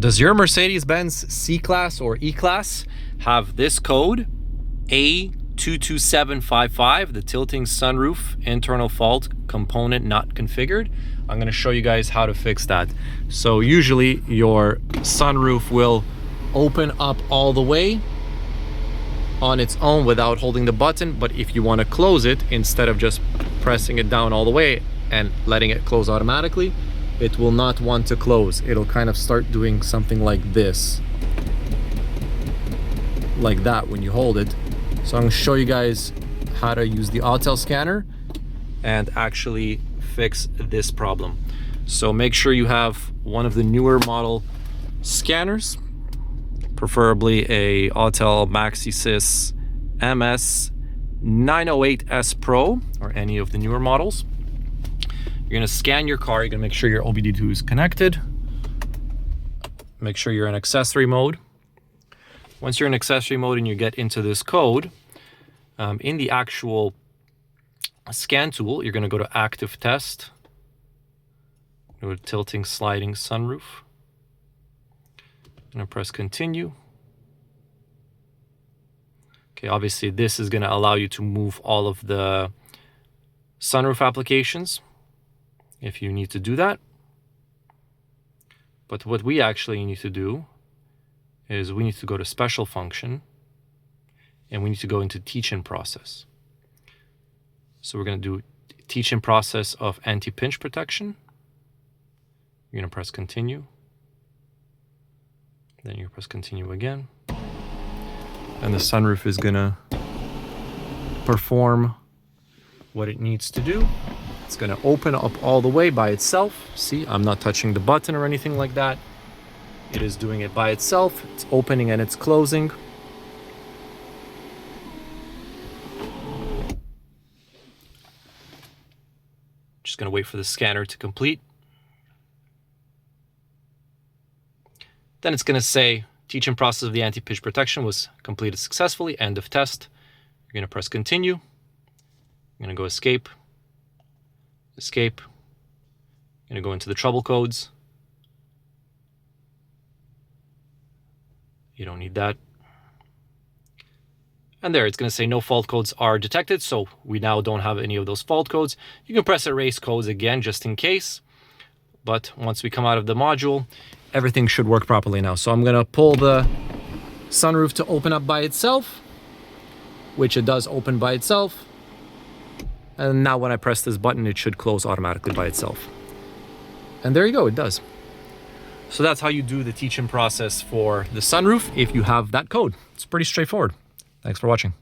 Does your Mercedes-Benz C-Class or E-Class have this code, A22755, the tilting sunroof internal fault component not configured? I'm going to show you guys how to fix that. So usually your sunroof will open up all the way on its own without holding the button, but if you want to close it, instead of just pressing it down all the way and letting it close automatically, it will not want to close. It'll kind of start doing something like this, like that when you hold it. So I'm going to show you guys how to use the Autel scanner and actually fix this problem. So make sure you have one of the newer model scanners, preferably a Autel MaxiSys MS908S Pro or any of the newer models. You're going to scan your car. You're going to make sure your OBD2 is connected. Make sure you're in accessory mode. Once you're in accessory mode and you get into this code, in the actual scan tool, you're going to go to active test. Go to tilting sliding sunroof. I'm going to press continue. Okay, obviously this is going to allow you to move all of the sunroof applications if you need to do that. But what we actually need to do is we need to go to special function and we need to go into teach-in process. So we're going to do teach-in process of anti-pinch protection. You're going to press continue. Then you press continue again. And the sunroof is going to perform what it needs to do. It's going to open up all the way by itself. See, I'm not touching the button or anything like that. It is doing it by itself. It's opening and it's closing. Just going to wait for the scanner to complete. Then it's going to say teach-in process of the anti-pinch protection was completed successfully. End of test. You're going to press continue. You're going to go escape. Escape. You're going to go into the trouble codes. You don't need that. And there, it's going to say no fault codes are detected. So we now don't have any of those fault codes. You can press erase codes again, just in case. But once we come out of the module, everything should work properly now. So I'm going to pull the sunroof to open up by itself, which it does open by itself. And now when I press this button, it should close automatically by itself. And there you go, it does. So that's how you do the teach-in process for the sunroof if you have that code. It's pretty straightforward. Thanks for watching.